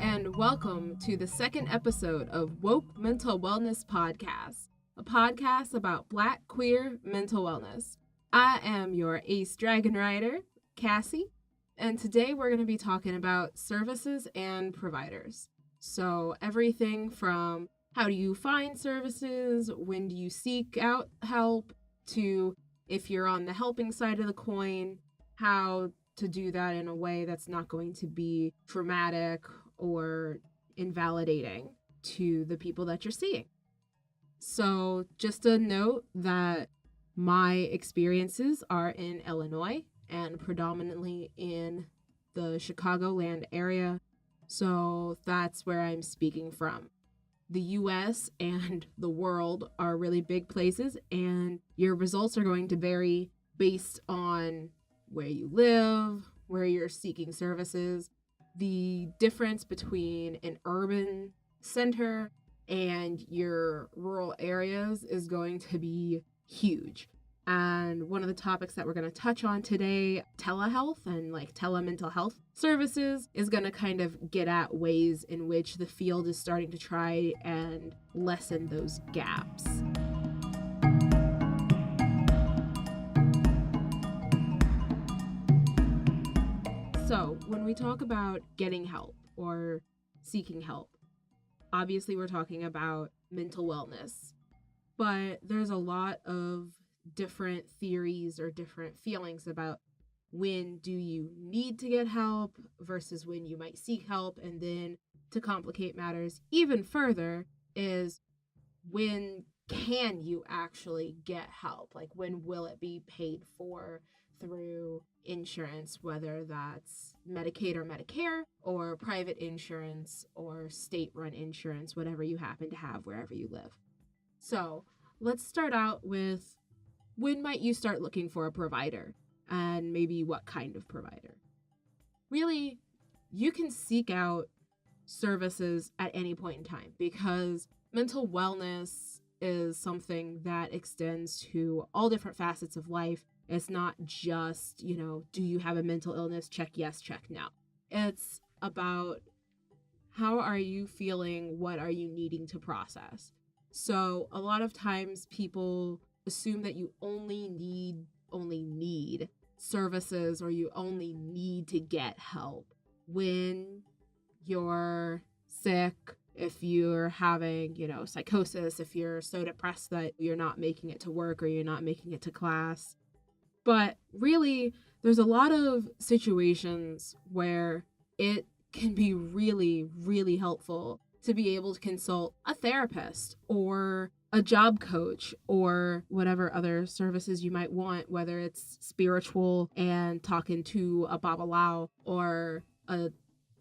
and welcome to the second episode of Woke Mental Wellness Podcast, a podcast about Black queer mental wellness. I am your ace dragon rider, Cassie, and today we're going to be talking about services and providers. So everything from how do you find services, when do you seek out help, to if you're on the helping side of the coin, how to do that in a way that's not going to be traumatic or invalidating to the people that you're seeing. So just a note that my experiences are in Illinois and predominantly in the Chicagoland area. So that's where I'm speaking from. The US and the world are really big places, and your results are going to vary based on where you live, where you're seeking services. The difference between an urban center and your rural areas is going to be huge. And one of the topics that we're going to touch on today, telehealth and telemental health services, is going to kind of get at ways in which the field is starting to try and lessen those gaps. So when we talk about getting help or seeking help, obviously we're talking about mental wellness, but there's a lot of different theories or different feelings about when do you need to get help versus when you might seek help. And then to complicate matters even further is when can you actually get help? Like when will it be paid for through insurance, whether that's Medicaid or Medicare or private insurance or state-run insurance, whatever you happen to have wherever you live. So let's start out with when might you start looking for a provider and maybe what kind of provider? Really, you can seek out services at any point in time because mental wellness is something that extends to all different facets of life. It's not just, do you have a mental illness? Check yes, check no. It's about how are you feeling? What are you needing to process? So a lot of times people assume that you only need services or you only need to get help when you're sick, if you're having, psychosis, if you're so depressed that you're not making it to work or you're not making it to class. But really, there's a lot of situations where it can be really, really helpful to be able to consult a therapist or a job coach or whatever other services you might want, whether it's spiritual and talking to a babalao or a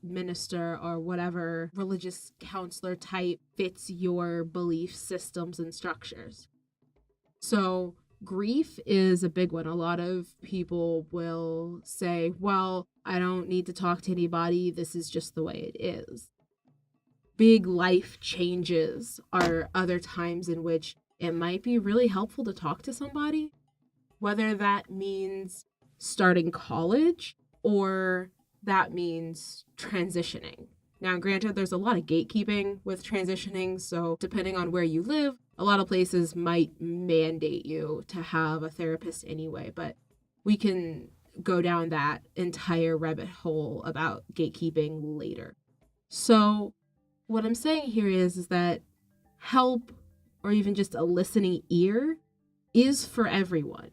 minister or whatever religious counselor type fits your belief systems and structures. So grief is a big one. A lot of people will say, well, I don't need to talk to anybody. This is just the way it is. Big life changes are other times in which it might be really helpful to talk to somebody, whether that means starting college or that means transitioning. Now, granted, there's a lot of gatekeeping with transitioning, so depending on where you live, a lot of places might mandate you to have a therapist anyway, but we can go down that entire rabbit hole about gatekeeping later. So what I'm saying here is that help or even just a listening ear is for everyone.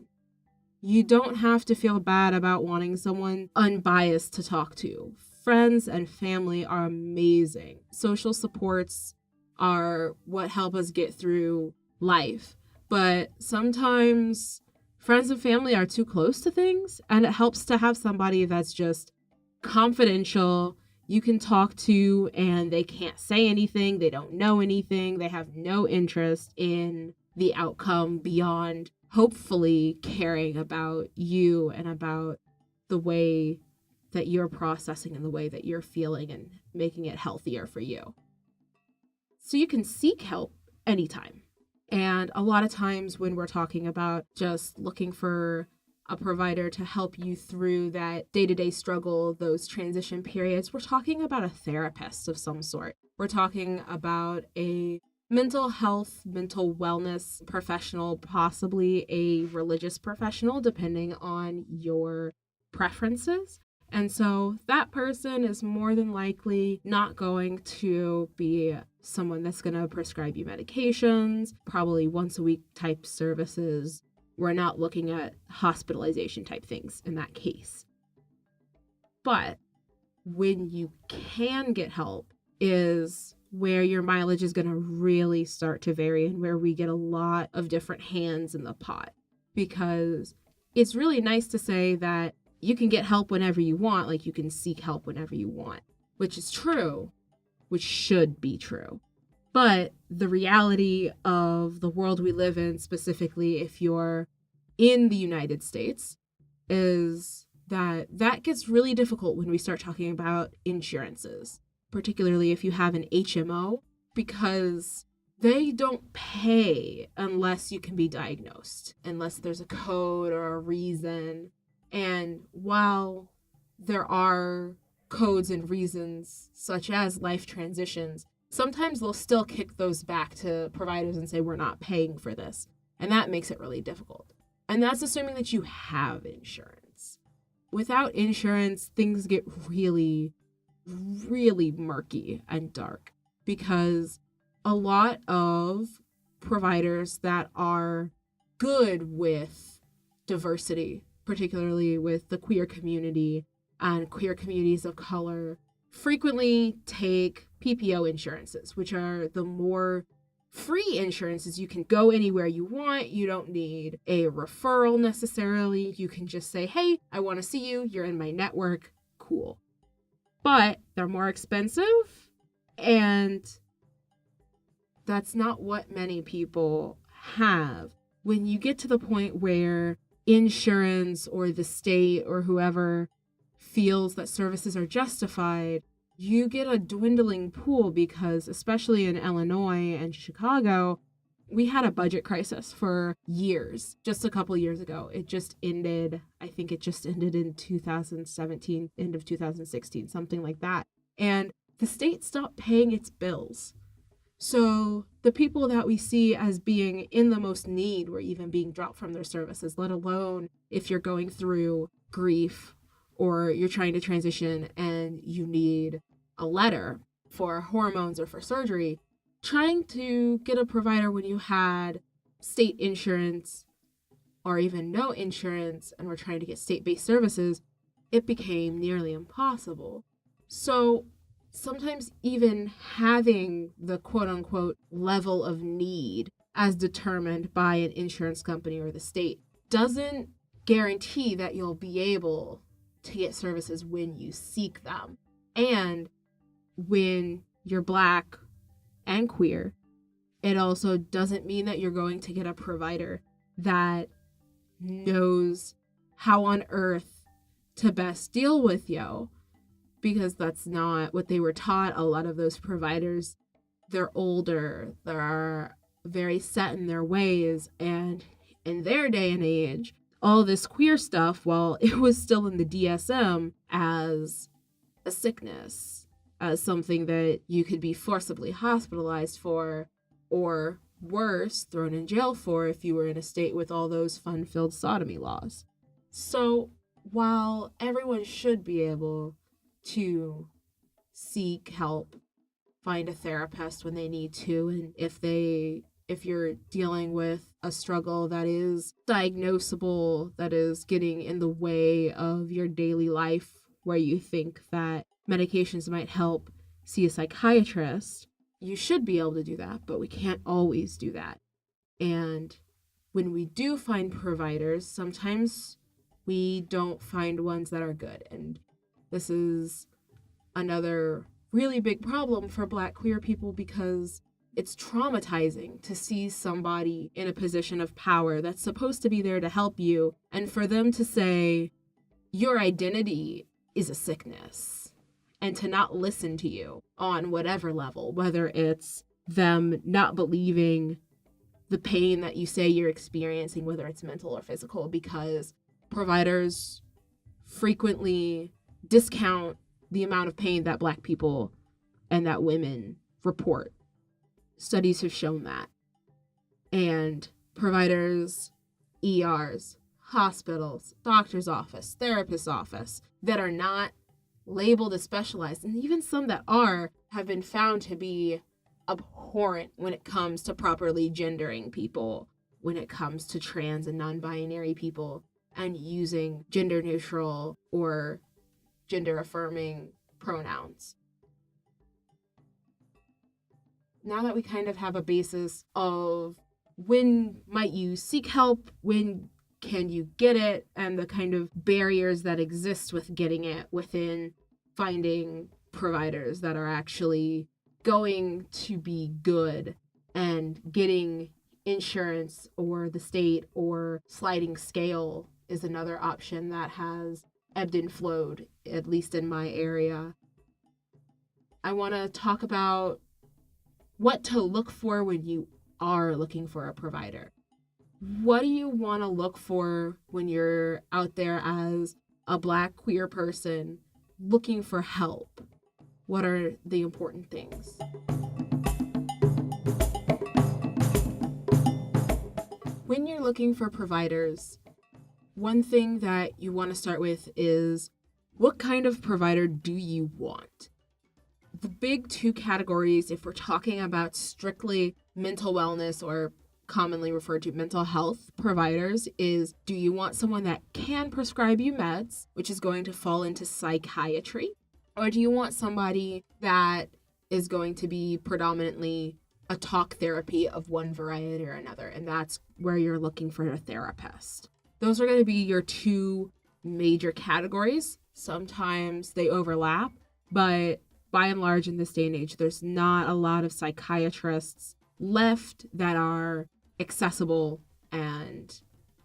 You don't have to feel bad about wanting someone unbiased to talk to. Friends and family are amazing. Social supports are what help us get through life. But sometimes friends and family are too close to things, and it helps to have somebody that's just confidential, you can talk to, and they can't say anything, they don't know anything, they have no interest in the outcome beyond hopefully caring about you and about the way that you're processing and the way that you're feeling and making it healthier for you. So you can seek help anytime. And a lot of times when we're talking about just looking for a provider to help you through that day-to-day struggle, those transition periods. We're talking about a therapist of some sort. We're talking about a mental health, mental wellness professional, possibly a religious professional, depending on your preferences. And so that person is more than likely not going to be someone that's going to prescribe you medications, probably once a week type services. We're not looking at hospitalization type things in that case. But when you can get help is where your mileage is going to really start to vary and where we get a lot of different hands in the pot. Because it's really nice to say that you can get help whenever you want, like you can seek help whenever you want, which is true, which should be true. But the reality of the world we live in, specifically if you're in the United States, is that gets really difficult when we start talking about insurances, particularly if you have an HMO, because they don't pay unless you can be diagnosed, unless there's a code or a reason. And while there are codes and reasons, such as life transitions, sometimes they'll still kick those back to providers and say, we're not paying for this. And that makes it really difficult. And that's assuming that you have insurance. Without insurance, things get really, really murky and dark because a lot of providers that are good with diversity, particularly with the queer community and queer communities of color, frequently take PPO insurances, which are the more free insurances. You can go anywhere you want. You don't need a referral necessarily. You can just say, hey, I want to see you. You're in my network. Cool. But they're more expensive, and that's not what many people have. When you get to the point where insurance or the state or whoever feels that services are justified, you get a dwindling pool because, especially in Illinois and Chicago, we had a budget crisis for years. Just a couple years ago. It just ended. I think it just ended in 2017, end of 2016, something like that. And the state stopped paying its bills. So the people that we see as being in the most need were even being dropped from their services, let alone if you're going through grief or you're trying to transition and you need a letter for hormones or for surgery. Trying to get a provider when you had state insurance or even no insurance and were trying to get state-based services, it became nearly impossible. So sometimes even having the quote-unquote level of need as determined by an insurance company or the state doesn't guarantee that you'll be able to get services when you seek them. And when you're Black and queer, it also doesn't mean that you're going to get a provider that knows how on earth to best deal with you, because that's not what they were taught. A lot of those providers, they're older, they're very set in their ways, and in their day and age, all this queer stuff, well, it was still in the DSM as a sickness, as something that you could be forcibly hospitalized for, or worse, thrown in jail for if you were in a state with all those fun-filled sodomy laws. So while everyone should be able to seek help, find a therapist when they need to, and if you're dealing with a struggle that is diagnosable, that is getting in the way of your daily life, where you think that medications might help, see a psychiatrist, you should be able to do that, but we can't always do that. And when we do find providers, sometimes we don't find ones that are good. And this is another really big problem for Black queer people, because it's traumatizing to see somebody in a position of power that's supposed to be there to help you, and for them to say, your identity is a sickness, and to not listen to you on whatever level, whether it's them not believing the pain that you say you're experiencing, whether it's mental or physical, because providers frequently discount the amount of pain that Black people and that women report. Studies have shown that. And providers, ERs, hospitals, doctor's office, therapist's office that are not labeled as specialized, and even some that are, have been found to be abhorrent when it comes to properly gendering people, when it comes to trans and non-binary people, and using gender neutral or gender affirming pronouns. Now that we kind of have a basis of when might you seek help, when can you get it, and the kind of barriers that exist with getting it within finding providers that are actually going to be good, and getting insurance or the state or sliding scale is another option that has ebbed and flowed, at least in my area. I want to talk about what to look for when you are looking for a provider. What do you want to look for when you're out there as a Black queer person looking for help? What are the important things? When you're looking for providers, one thing that you want to start with is, what kind of provider do you want? The big two categories, if we're talking about strictly mental wellness or commonly referred to mental health providers, is, do you want someone that can prescribe you meds, which is going to fall into psychiatry? Or do you want somebody that is going to be predominantly a talk therapy of one variety or another? And that's where you're looking for a therapist. Those are going to be your two major categories. Sometimes they overlap, but by and large in this day and age, there's not a lot of psychiatrists left that are accessible and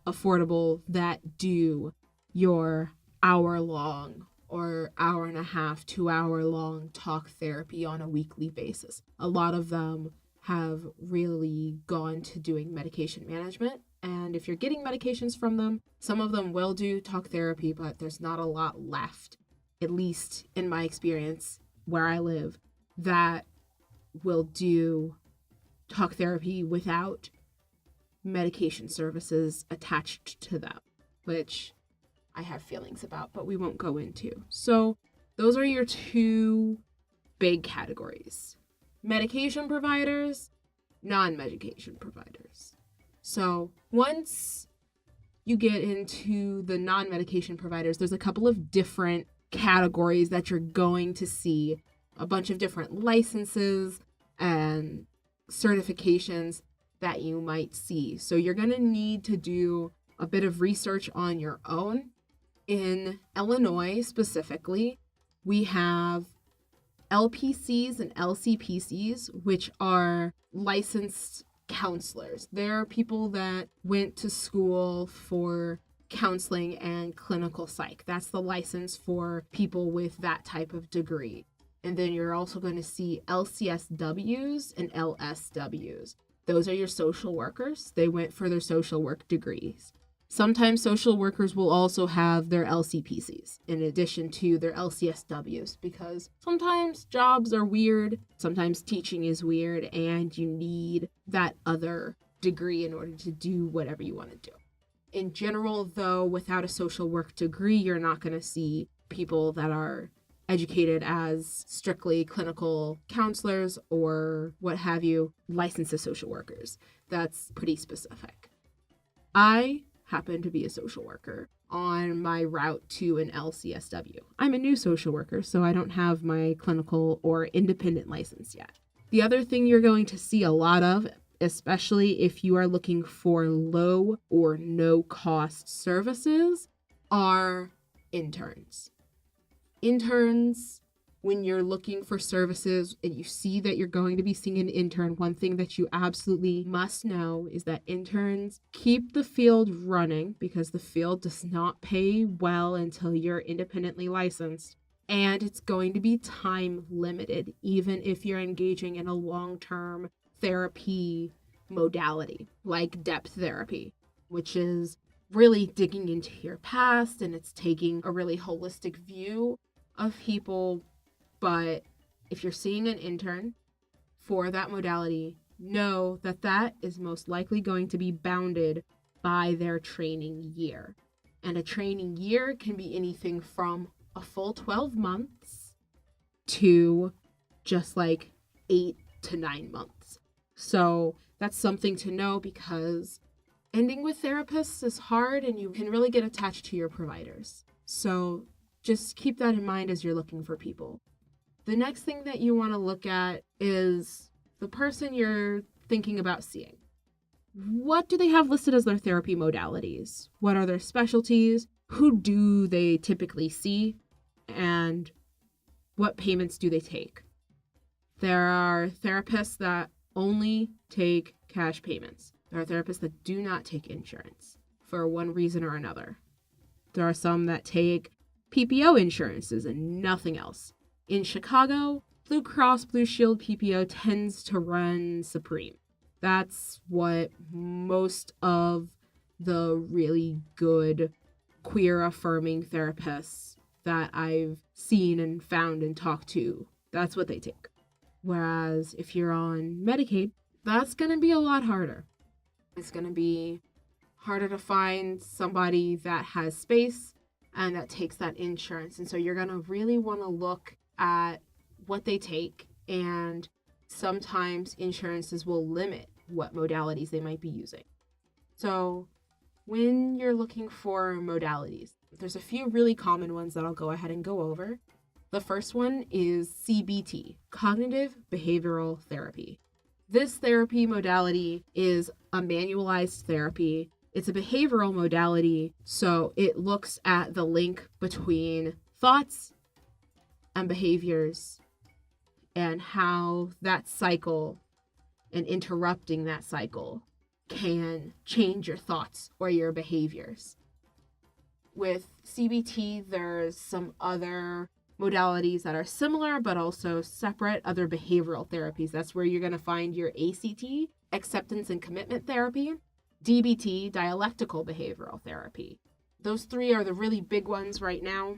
affordable that do your hour-long or hour and a half, 2 hour long talk therapy on a weekly basis. A lot of them have really gone to doing medication management. And if you're getting medications from them, some of them will do talk therapy, but there's not a lot left, at least in my experience where I live, that will do talk therapy without medication services attached to them, which I have feelings about, but we won't go into. So those are your two big categories: medication providers, non-medication providers. So once you get into the non-medication providers, there's a couple of different categories that you're going to see, a bunch of different licenses and certifications that you might see. So you're going to need to do a bit of research on your own. In Illinois specifically, we have LPCs and LCPCs, which are licensed counselors. They're people that went to school for counseling and clinical psych. That's the license for people with that type of degree. And then you're also going to see LCSWs and LSWs. Those are your social workers. They went for their social work degrees. Sometimes social workers will also have their LCPCs in addition to their LCSWs, because sometimes jobs are weird, sometimes teaching is weird, and you need that other degree in order to do whatever you want to do. In general, though, without a social work degree, you're not going to see people that are educated as strictly clinical counselors or what have you, licensed as social workers. That's pretty specific. I happen to be a social worker on my route to an LCSW. I'm a new social worker, so I don't have my clinical or independent license yet. The other thing you're going to see a lot of, especially if you are looking for low or no cost services, are interns. Interns, when you're looking for services and you see that you're going to be seeing an intern, one thing that you absolutely must know is that interns keep the field running, because the field does not pay well until you're independently licensed. And it's going to be time limited, even if you're engaging in a long-term therapy modality like depth therapy, which is really digging into your past, and it's taking a really holistic view of people. But if you're seeing an intern for that modality, know that that is most likely going to be bounded by their training year. And a training year can be anything from a full 12 months to just like 8 to 9 months. So that's something to know, because ending with therapists is hard and you can really get attached to your providers. So just keep that in mind as you're looking for people. The next thing that you want to look at is the person you're thinking about seeing. What do they have listed as their therapy modalities? What are their specialties? Who do they typically see? And what payments do they take? There are therapists that only take cash payments. There are therapists that do not take insurance for one reason or another. There are some that take PPO insurances and nothing else. In Chicago, Blue Cross Blue Shield PPO tends to run supreme. That's what most of the really good queer affirming therapists that I've seen and found and talked to, that's what they take. Whereas if you're on Medicaid, that's going to be a lot harder. It's going to be harder to find somebody that has space and that takes that insurance. And so you're going to really want to look at what they take, and sometimes insurances will limit what modalities they might be using. So when you're looking for modalities, there's a few really common ones that I'll go ahead and go over. The first one is CBT, Cognitive Behavioral Therapy. This therapy modality is a manualized therapy. It's a behavioral modality, so it looks at the link between thoughts and behaviors and how that cycle and interrupting that cycle can change your thoughts or your behaviors. With CBT, there's some other modalities that are similar but also separate, other behavioral therapies. That's where you're going to find your ACT, acceptance and commitment therapy, DBT, dialectical behavioral therapy. Those three are the really big ones right now.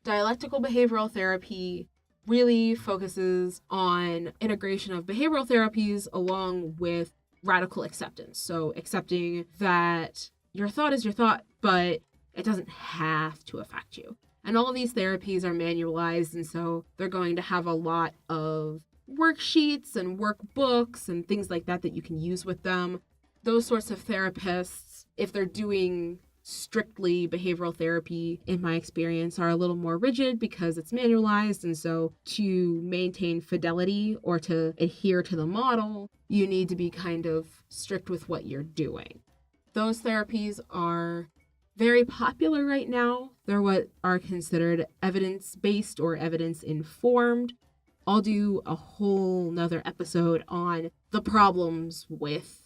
Dialectical behavioral therapy really focuses on integration of behavioral therapies along with radical acceptance. So accepting that your thought is your thought, but it doesn't have to affect you. And all of these therapies are manualized, and so they're going to have a lot of worksheets and workbooks and things like that that you can use with them. Those sorts of therapists, if they're doing strictly behavioral therapy, in my experience, are a little more rigid because it's manualized. And so to maintain fidelity or to adhere to the model, you need to be kind of strict with what you're doing. Those therapies are very popular right now. They're what are considered evidence-based or evidence-informed. I'll do a whole nother episode on the problems with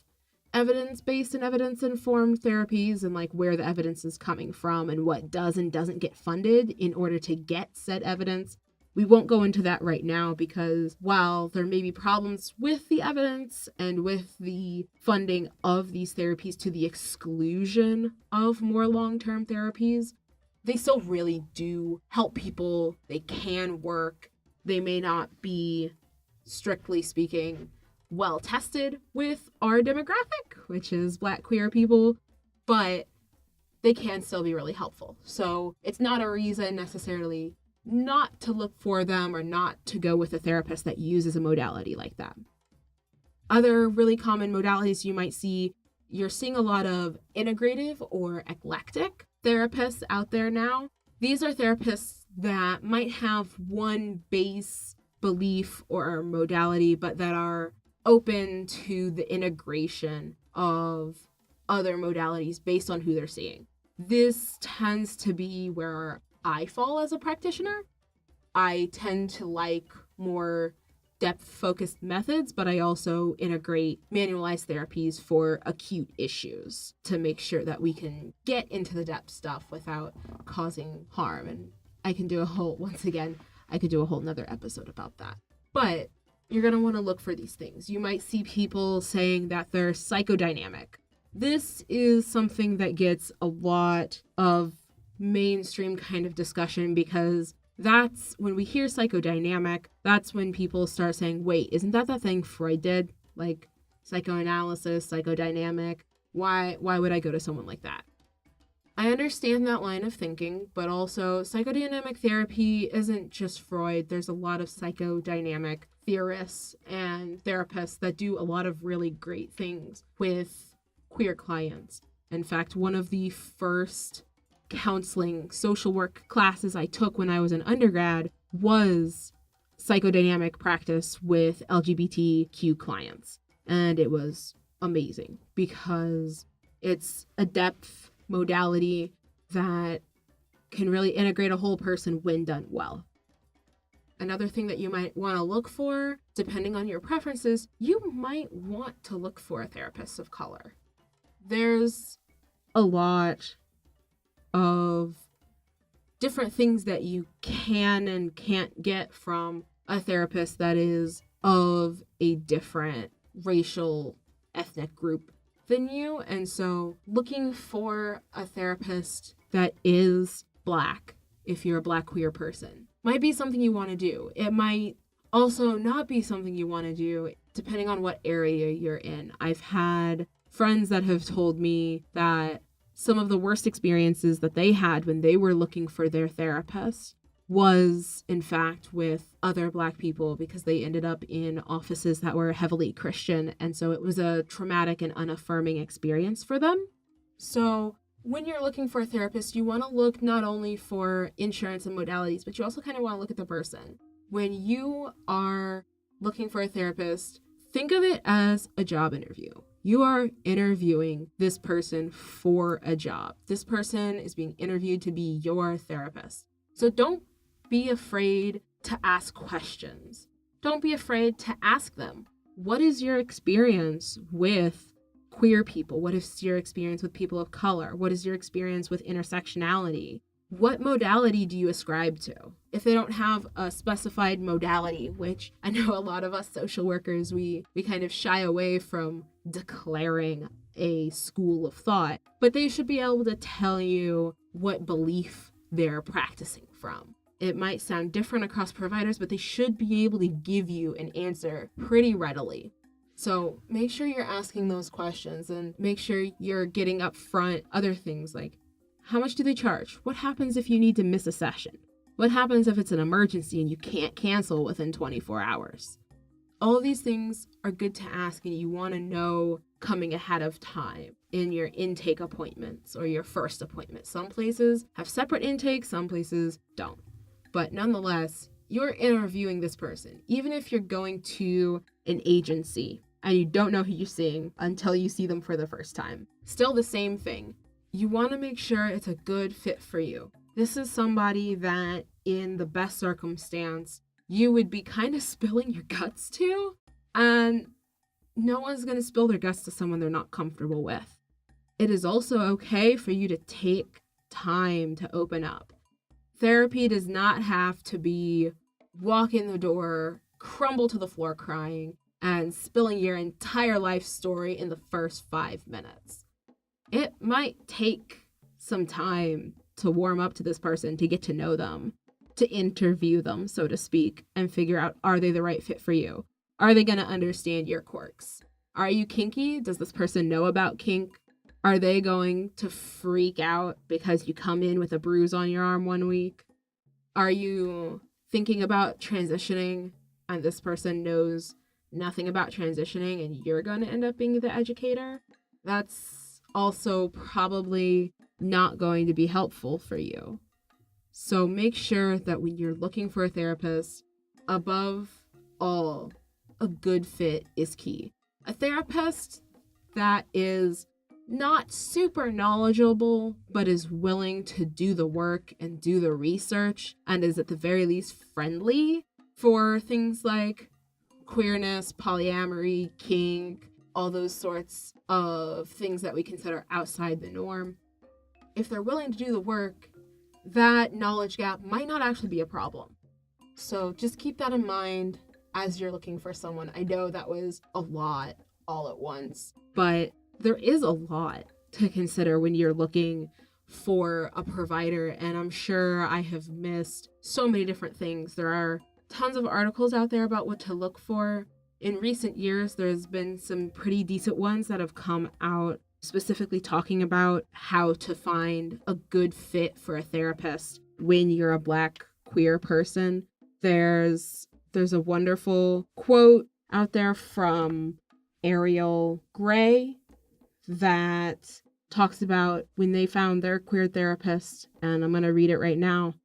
evidence-based and evidence-informed therapies and like where the evidence is coming from and what does and doesn't get funded in order to get said evidence. We won't go into that right now because while there may be problems with the evidence and with the funding of these therapies to the exclusion of more long-term therapies, they still really do help people. They can work. They may not be, strictly speaking, well tested with our demographic, which is Black queer people, but they can still be really helpful. So it's not a reason necessarily not to look for them or not to go with a therapist that uses a modality like that. Other really common modalities you might see, you're seeing a lot of integrative or eclectic therapists out there now. These are therapists that might have one base belief or modality, but that are open to the integration of other modalities based on who they're seeing. This tends to be where I fall as a practitioner. I tend to like more depth-focused methods, but I also integrate manualized therapies for acute issues to make sure that we can get into the depth stuff without causing harm. And I could do a whole nother episode about that. But you're going to want to look for these things. You might see people saying that they're psychodynamic. This is something that gets a lot of mainstream kind of discussion because that's when we hear psychodynamic, that's when people start saying, wait, isn't that the thing Freud did? Like psychoanalysis, psychodynamic. Why would I go to someone like that? I understand that line of thinking, but also psychodynamic therapy isn't just Freud. There's a lot of psychodynamic theorists and therapists that do a lot of really great things with queer clients. In fact, one of the first counseling social work classes I took when I was an undergrad was psychodynamic practice with LGBTQ clients. And it was amazing because it's a depth modality that can really integrate a whole person when done well. Another thing that you might want to look for, depending on your preferences, you might want to look for a therapist of color. There's a lot of different things that you can and can't get from a therapist that is of a different racial, ethnic group than you. And so looking for a therapist that is Black, if you're a Black queer person, might be something you want to do. It might also not be something you want to do depending on what area you're in. I've had friends that have told me that some of the worst experiences that they had when they were looking for their therapist was, in fact, with other Black people because they ended up in offices that were heavily Christian. And so it was a traumatic and unaffirming experience for them. So when you're looking for a therapist, you want to look not only for insurance and modalities, but you also kind of want to look at the person. When you are looking for a therapist, think of it as a job interview. You are interviewing this person for a job. This person is being interviewed to be your therapist. So don't be afraid to ask questions. Don't be afraid to ask them, what is your experience with queer people? What is your experience with people of color? What is your experience with intersectionality? What modality do you ascribe to? If they don't have a specified modality, which I know a lot of us social workers, we kind of shy away from declaring a school of thought, but they should be able to tell you what belief they're practicing from. It might sound different across providers, but they should be able to give you an answer pretty readily. So make sure you're asking those questions and make sure you're getting up front other things like, how much do they charge? What happens if you need to miss a session? What happens if it's an emergency and you can't cancel within 24 hours? All of these things are good to ask and you want to know coming ahead of time in your intake appointments or your first appointment. Some places have separate intakes, some places don't. But nonetheless, you're interviewing this person. Even if you're going to an agency and you don't know who you're seeing until you see them for the first time, still the same thing. You want to make sure it's a good fit for you. This is somebody that, in the best circumstance, you would be kind of spilling your guts to, and no one's going to spill their guts to someone they're not comfortable with. It is also okay for you to take time to open up. Therapy does not have to be walk in the door, crumble to the floor crying, and spilling your entire life story in the first 5 minutes. It might take some time to warm up to this person, to get to know them, to interview them, so to speak, and figure out, are they the right fit for you? Are they going to understand your quirks? Are you kinky? Does this person know about kink? Are they going to freak out because you come in with a bruise on your arm one week? Are you thinking about transitioning and this person knows nothing about transitioning and you're going to end up being the educator? That's also probably not going to be helpful for you. So make sure that when you're looking for a therapist, above all, a good fit is key. A therapist that is not super knowledgeable, but is willing to do the work and do the research and is at the very least friendly for things like queerness, polyamory, kink, all those sorts of things that we consider outside the norm. If they're willing to do the work, that knowledge gap might not actually be a problem. So just keep that in mind as you're looking for someone. I know that was a lot all at once, but there is a lot to consider when you're looking for a provider, and I'm sure I have missed so many different things. There are tons of articles out there about what to look for. In recent years, there's been some pretty decent ones that have come out specifically talking about how to find a good fit for a therapist when you're a Black queer person. There's a wonderful quote out there from Ariel Gray that talks about when they found their queer therapist, and I'm going to read it right now.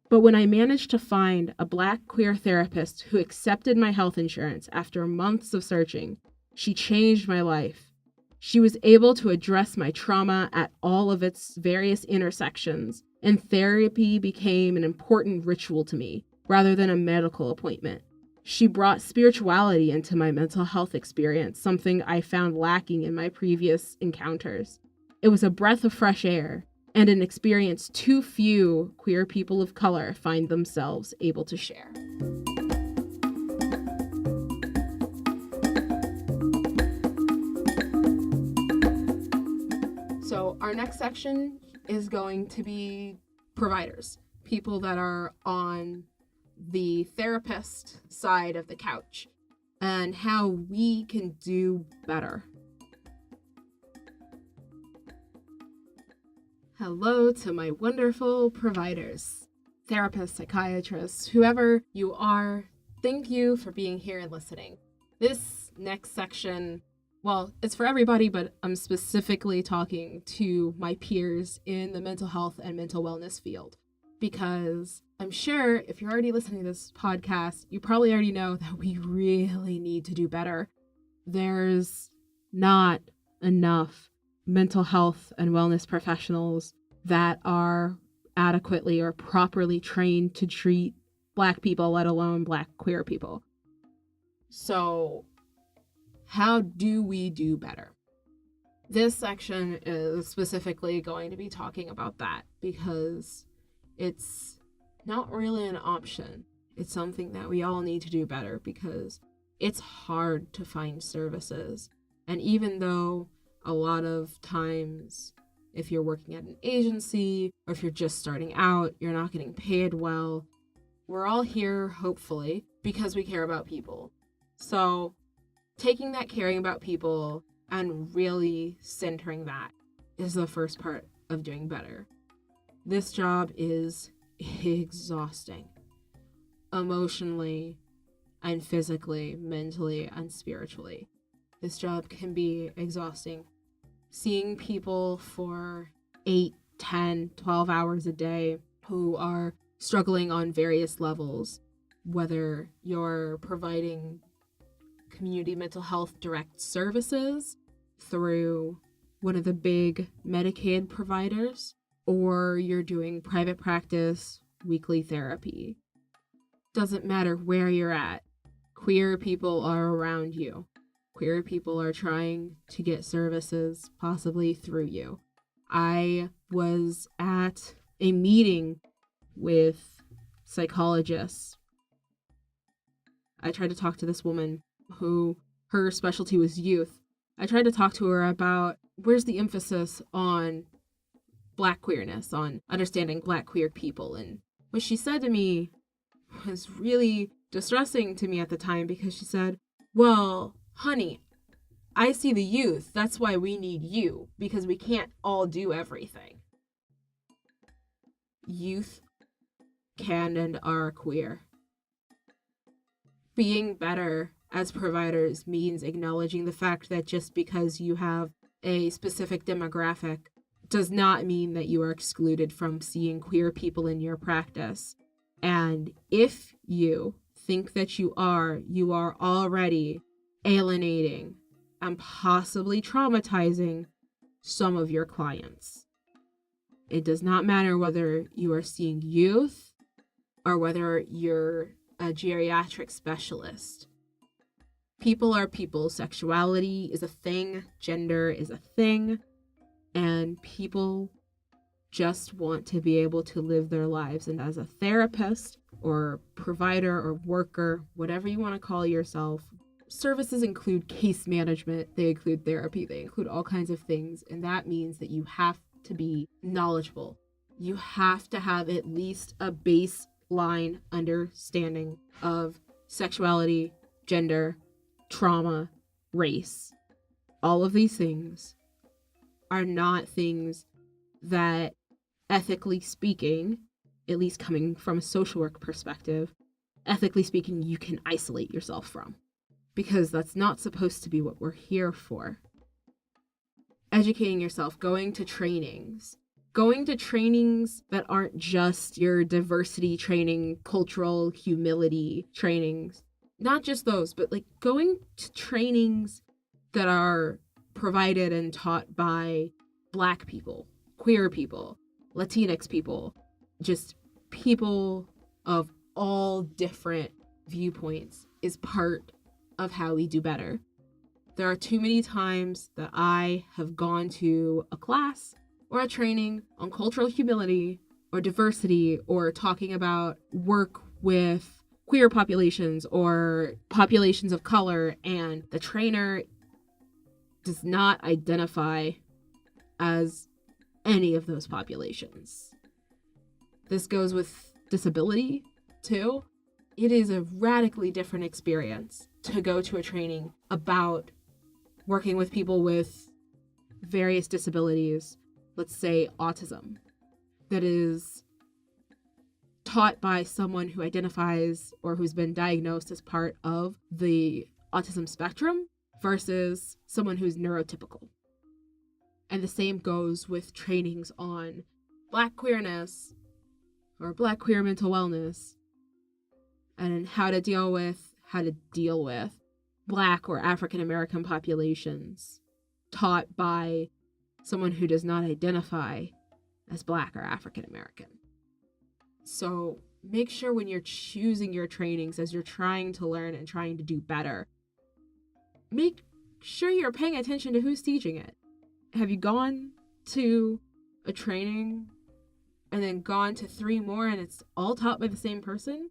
But when I managed to find a Black queer therapist who accepted my health insurance after months of searching, she changed my life. She was able to address my trauma at all of its various intersections, and therapy became an important ritual to me, rather than a medical appointment. She brought spirituality into my mental health experience, something I found lacking in my previous encounters. It was a breath of fresh air, and an experience too few queer people of color find themselves able to share. So our next section is going to be providers, people that are on the therapist side of the couch, and how we can do better. Hello to my wonderful providers, therapists, psychiatrists, whoever you are. Thank you for being here and listening. This next section, well, it's for everybody, but I'm specifically talking to my peers in the mental health and mental wellness field, because I'm sure if you're already listening to this podcast, you probably already know that we really need to do better. There's not enough mental health and wellness professionals that are adequately or properly trained to treat Black people, let alone Black queer people. So how do we do better? This section is specifically going to be talking about that, because it's not really an option. It's something that we all need to do better, because it's hard to find services. And even though a lot of times, if you're working at an agency or if you're just starting out, you're not getting paid well, we're all here, hopefully, because we care about people. So taking that caring about people and really centering that is the first part of doing better. This job is exhausting, emotionally and physically, mentally and spiritually. This job can be exhausting. Seeing people for 8, 10, 12 hours a day who are struggling on various levels, whether you're providing community mental health direct services through one of the big Medicaid providers, or you're doing private practice, weekly therapy. Doesn't matter where you're at. Queer people are around you. Queer people are trying to get services, possibly through you. I was at a meeting with psychologists. I tried to talk to this woman who her specialty was youth. I tried to talk to her about where's the emphasis on Black queerness, on understanding Black queer people. And what she said to me was really distressing to me at the time, because she said, well, honey, I see the youth. That's why we need you, because we can't all do everything. Youth can and are queer. Being better as providers means acknowledging the fact that just because you have a specific demographic does not mean that you are excluded from seeing queer people in your practice. And if you think that you are already alienating and possibly traumatizing some of your clients. It does not matter whether you are seeing youth or whether you're a geriatric specialist. People are people. Sexuality is a thing. Gender is a thing. And people just want to be able to live their lives. And as a therapist or provider or worker, whatever you want to call yourself, services include case management, they include therapy, they include all kinds of things. And that means that you have to be knowledgeable. You have to have at least a baseline understanding of sexuality, gender, trauma, race. All of these things are not things that, ethically speaking, at least coming from a social work perspective, ethically speaking, you can isolate yourself from. Because that's not supposed to be what we're here for. Educating yourself, going to trainings that aren't just your diversity training, cultural humility trainings. Not just those, but like going to trainings that are provided and taught by Black people, queer people, Latinx people, just people of all different viewpoints is part of how we do better. There are too many times that I have gone to a class or a training on cultural humility or diversity or talking about work with queer populations or populations of color, and the trainer does not identify as any of those populations. This goes with disability too. It is a radically different experience to go to a training about working with people with various disabilities, let's say autism, that is taught by someone who identifies or who's been diagnosed as part of the autism spectrum versus someone who's neurotypical. And the same goes with trainings on Black queerness or Black queer mental wellness and how to deal with Black or African American populations taught by someone who does not identify as Black or African American. So make sure when you're choosing your trainings, as you're trying to learn and trying to do better, make sure you're paying attention to who's teaching it. Have you gone to a training and then gone to 3 more and it's all taught by the same person?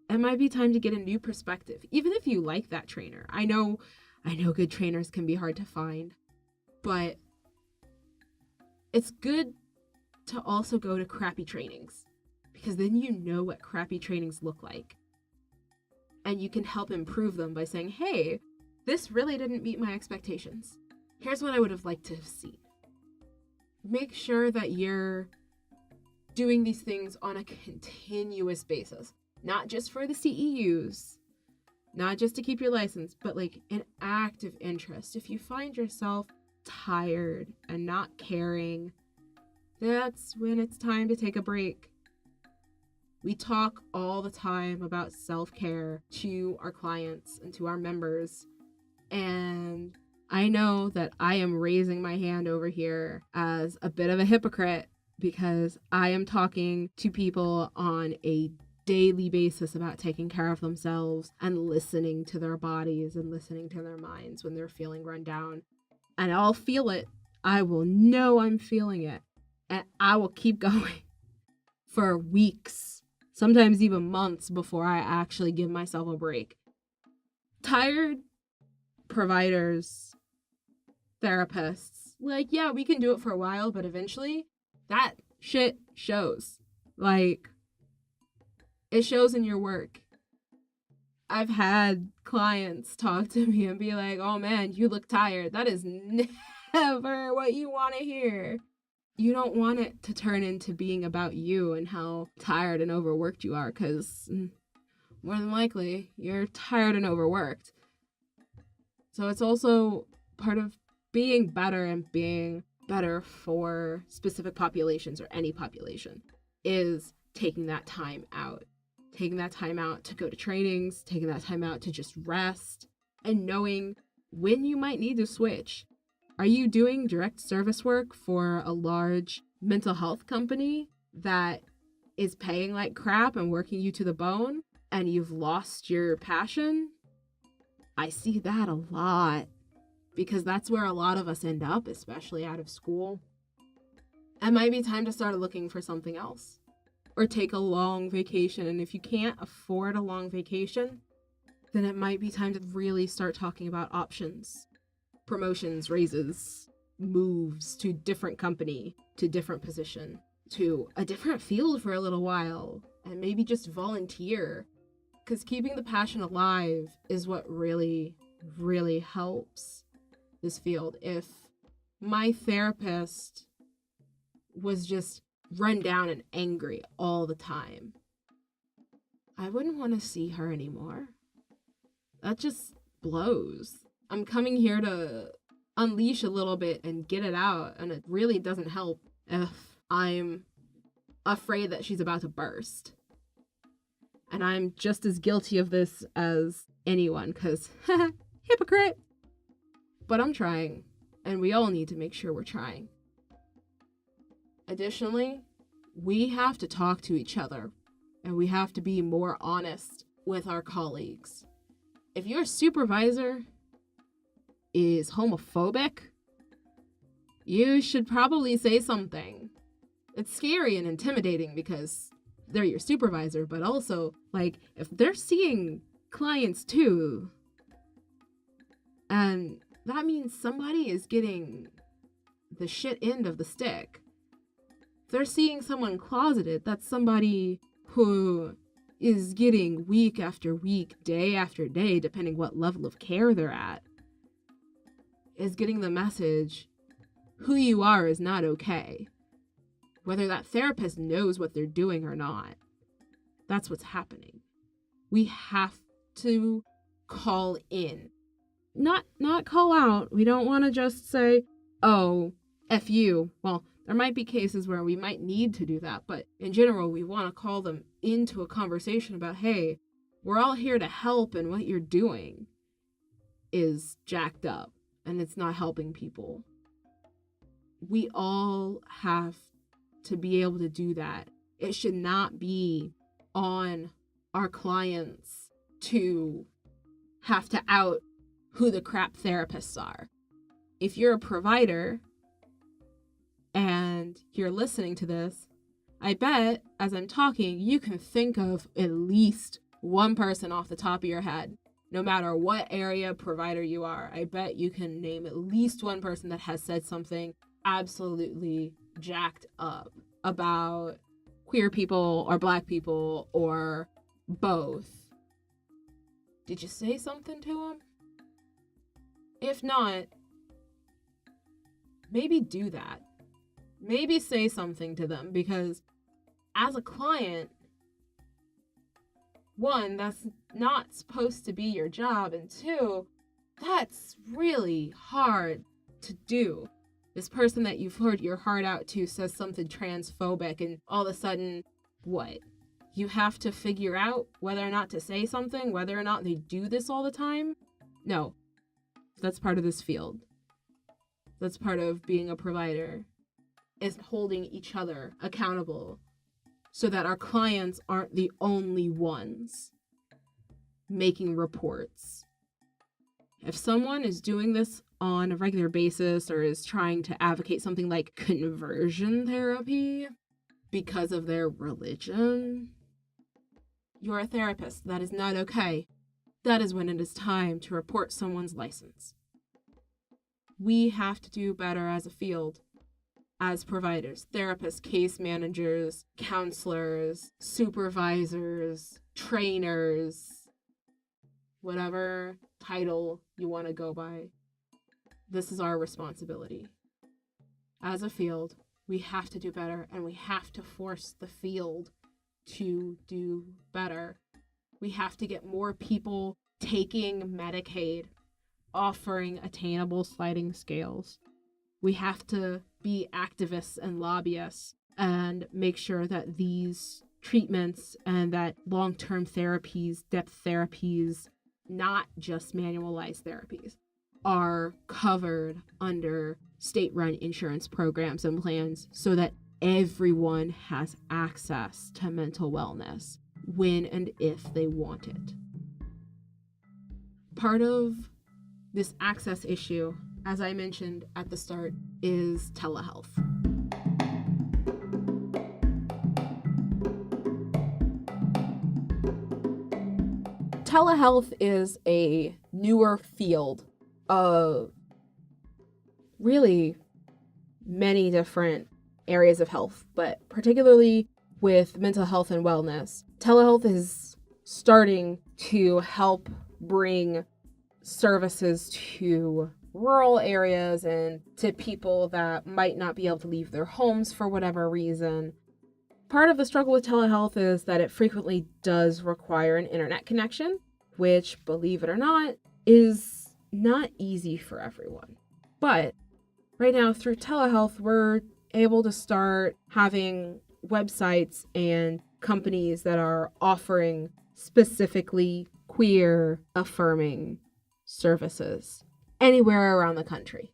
It might be time to get a new perspective, even if you like that trainer. I know good trainers can be hard to find, but it's good to also go to crappy trainings, because then you know what crappy trainings look like. And you can help improve them by saying, hey, this really didn't meet my expectations. Here's what I would have liked to have seen. Make sure that you're doing these things on a continuous basis. Not just for the CEUs, not just to keep your license, but like an active interest. If you find yourself tired and not caring, that's when it's time to take a break. We talk all the time about self-care to our clients and to our members. And I know that I am raising my hand over here as a bit of a hypocrite because I am talking to people on a daily basis about taking care of themselves and listening to their bodies and listening to their minds when they're feeling run down. And I'll feel it. I will know I'm feeling it. And I will keep going for weeks, sometimes even months before I actually give myself a break. Tired providers, therapists, like, yeah, we can do it for a while, but eventually that shit shows. Like, it shows in your work. I've had clients talk to me and be like, oh man, you look tired. That is never what you want to hear. You don't want it to turn into being about you and how tired and overworked you are, because more than likely you're tired and overworked. So it's also part of being better and being better for specific populations or any population is taking that time out. Taking that time out to go to trainings, taking that time out to just rest, and knowing when you might need to switch. Are you doing direct service work for a large mental health company that is paying like crap and working you to the bone, and you've lost your passion? I see that a lot, because that's where a lot of us end up, especially out of school. It might be time to start looking for something else. Or take a long vacation. And if you can't afford a long vacation, then it might be time to really start talking about options, promotions, raises, moves to different company, to different position, to a different field for a little while, and maybe just volunteer. Because keeping the passion alive is what really, really helps this field. If my therapist was just run down and angry all the time, I wouldn't want to see her anymore. That just blows. I'm coming here to unleash a little bit and get it out, and it really doesn't help if I'm afraid that she's about to burst. And I'm just as guilty of this as anyone, because hypocrite. But I'm trying, and we all need to make sure we're trying. Additionally, we have to talk to each other, and we have to be more honest with our colleagues. If your supervisor is homophobic, you should probably say something. It's scary and intimidating because they're your supervisor, but also, like, if they're seeing clients too, and that means somebody is getting the shit end of the stick. If they're seeing someone closeted, that's somebody who is getting week after week, day after day, depending what level of care they're at, is getting the message, who you are is not okay. Whether that therapist knows what they're doing or not. That's what's happening. We have to call in. Not call out. We don't want to just say, oh, F you. Well, there might be cases where we might need to do that, but in general, we want to call them into a conversation about, hey, we're all here to help, and what you're doing is jacked up, and it's not helping people. We all have to be able to do that. It should not be on our clients to have to out who the crap therapists are. If you're a provider and you're listening to this, I bet as I'm talking, you can think of at least one person off the top of your head, no matter what area provider you are. I bet you can name at least one person that has said something absolutely jacked up about queer people or black people or both. Did you say something to them? If not, maybe do that. Maybe say something to them, because as a client, one, that's not supposed to be your job, and two, that's really hard to do. This person that you've heard your heart out to says something transphobic, and all of a sudden, what? You have to figure out whether or not to say something, whether or not they do this all the time? No. That's part of this field. That's part of being a provider, is holding each other accountable so that our clients aren't the only ones making reports. If someone is doing this on a regular basis or is trying to advocate something like conversion therapy because of their religion, you're a therapist. That is not okay. That is when it is time to report someone's license. We have to do better as a field, as providers, therapists, case managers, counselors, supervisors, trainers, whatever title you want to go by. This is our responsibility. As a field, we have to do better, and we have to force the field to do better. We have to get more people taking Medicaid, offering attainable sliding scales. We have to be activists and lobbyists and make sure that these treatments and that long-term therapies, depth therapies, not just manualized therapies, are covered under state-run insurance programs and plans so that everyone has access to mental wellness when and if they want it. Part of this access issue, as I mentioned at the start, is telehealth. telehealth is a newer field of really many different areas of health, but particularly with mental health and wellness. Telehealth is starting to help bring services to rural areas and to people that might not be able to leave their homes for whatever reason. Part of the struggle with telehealth is that it frequently does require an internet connection, which, believe it or not, is not easy for everyone. But right now, through telehealth, we're able to start having websites and companies that are offering specifically queer affirming services anywhere around the country.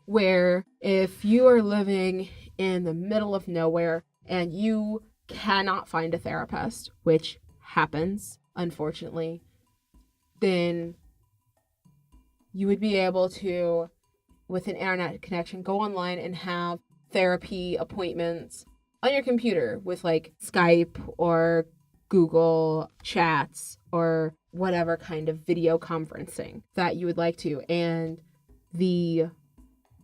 Where if you are living in the middle of nowhere and you cannot find a therapist, which happens, unfortunately, then you would be able to, with an internet connection, go online and have therapy appointments on your computer with like Skype or Google Chats or whatever kind of video conferencing that you would like to. And the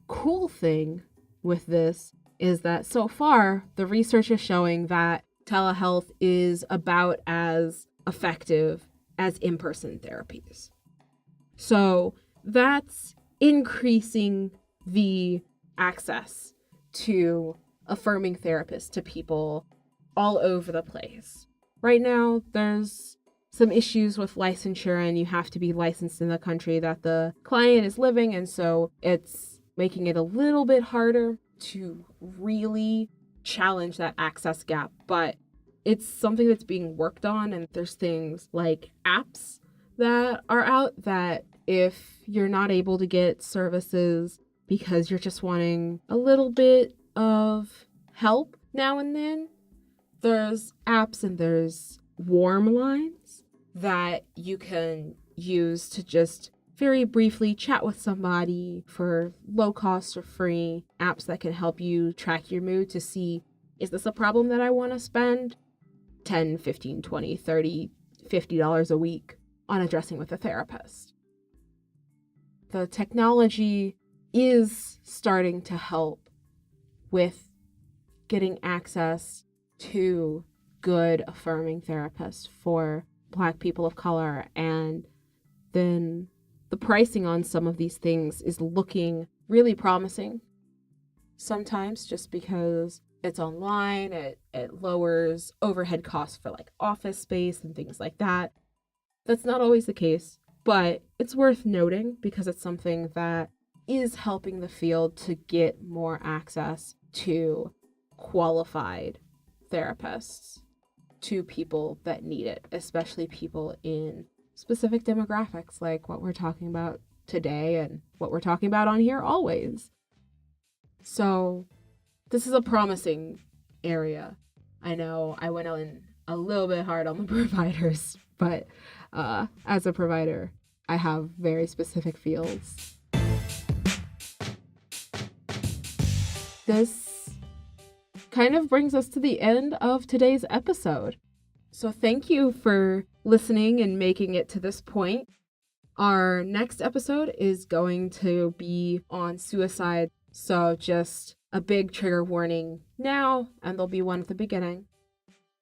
cool thing with this is that so far the research is showing that telehealth is about as effective as in-person therapies. So that's increasing the access to affirming therapists to people all over the place. Right now, there's some issues with licensure, and you have to be licensed in the country that the client is living in, so it's making it a little bit harder to really challenge that access gap. But it's something that's being worked on, and there's things like apps that are out that if you're not able to get services because you're just wanting a little bit of help now and then, there's apps and there's warm lines that you can use to just very briefly chat with somebody for low cost or free. Apps that can help you track your mood to see, is this a problem that I want to spend $10, $15, $20, $30, $50 a week on addressing with a therapist? The technology is starting to help with getting access to good affirming therapists for Black people of color, and then the pricing on some of these things is looking really promising. Sometimes just because it's online, it lowers overhead costs for like office space and things like that. That's not always the case, but it's worth noting because it's something that is helping the field to get more access to qualified therapists to people that need it, especially people in specific demographics like what we're talking about today and what we're talking about on here always. So this is a promising area. I know I went on a little bit hard on the providers, but as a provider, I have very specific fields. This kind of brings us to the end of today's episode. So thank you for listening and making it to this point. Our next episode is going to be on suicide, so just a big trigger warning now, and there'll be one at the beginning.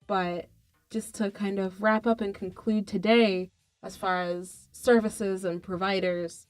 But just to kind of wrap up and conclude today, as far as services and providers,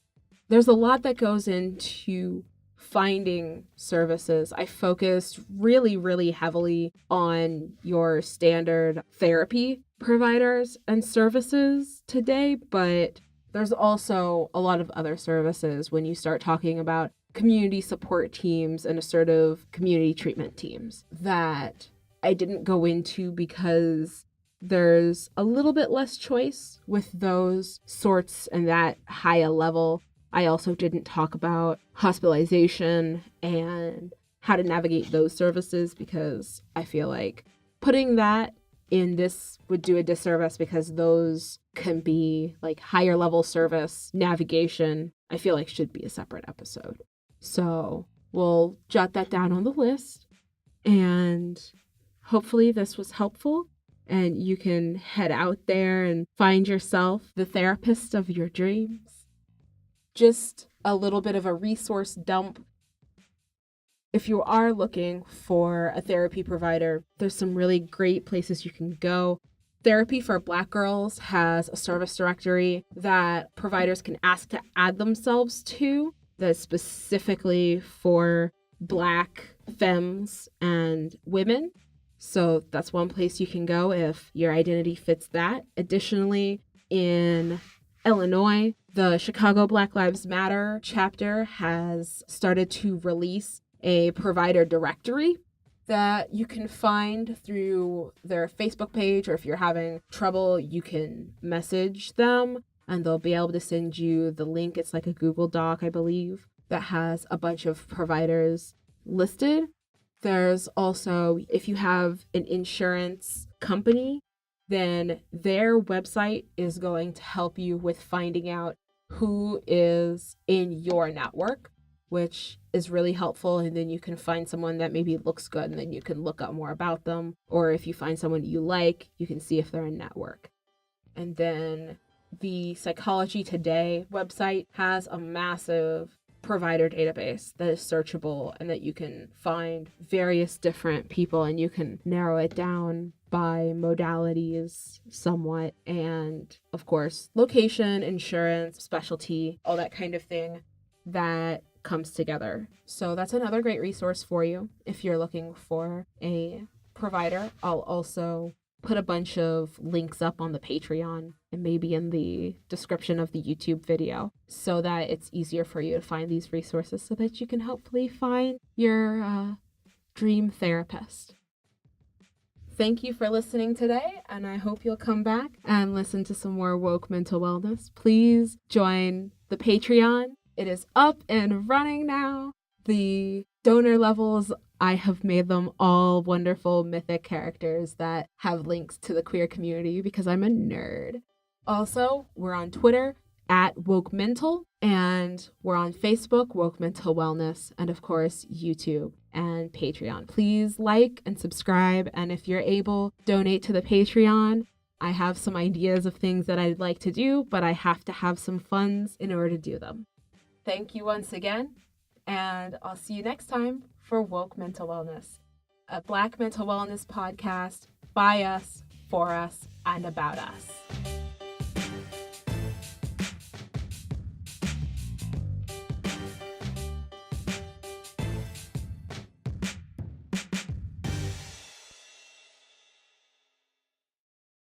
there's a lot that goes into finding services. I focused really, really heavily on your standard therapy providers and services today, but there's also a lot of other services when you start talking about community support teams and assertive community treatment teams that I didn't go into because there's a little bit less choice with those sorts and that higher level. I also didn't talk about hospitalization and how to navigate those services because I feel like putting that in this would do a disservice because those can be like higher level service navigation. I feel like should be a separate episode. So we'll jot that down on the list, and hopefully this was helpful. and you can head out there and find yourself the therapist of your dreams. Just a little bit of a resource dump. If you are looking for a therapy provider, there's some really great places you can go. Therapy for Black Girls has a service directory that providers can ask to add themselves to that's specifically for Black femmes and women. So that's one place you can go if your identity fits that. Additionally, in Illinois, the Chicago Black Lives Matter chapter has started to release a provider directory that you can find through their Facebook page, or if you're having trouble, you can message them and they'll be able to send you the link. It's like a Google Doc, I believe, that has a bunch of providers listed. There's also, if you have an insurance company, then their website is going to help you with finding out who is in your network, which is really helpful. And then you can find someone that maybe looks good and then you can look up more about them. Or if you find someone you like, you can see if they're in network. And then the Psychology Today website has a massive provider database that is searchable and that you can find various different people and you can narrow it down by modalities somewhat. And of course, location, insurance, specialty, all that kind of thing that comes together. So that's another great resource for you if you're looking for a provider. I'll also put a bunch of links up on the Patreon and maybe in the description of the YouTube video so that it's easier for you to find these resources so that you can hopefully find your dream therapist. Thank you for listening today, and I hope you'll come back and listen to some more woke mental wellness. Please join the Patreon. It is up and running now. The donor levels, I have made them all wonderful mythic characters that have links to the queer community because I'm a nerd. Also, we're on Twitter at Woke Mental, and we're on Facebook, Woke Mental Wellness, and of course, YouTube and Patreon. Please like and subscribe, and if you're able, donate to the Patreon. I have some ideas of things that I'd like to do, but I have to have some funds in order to do them. Thank you once again, and I'll see you next time for Woke Mental Wellness, a Black mental wellness podcast by us, for us, and about us.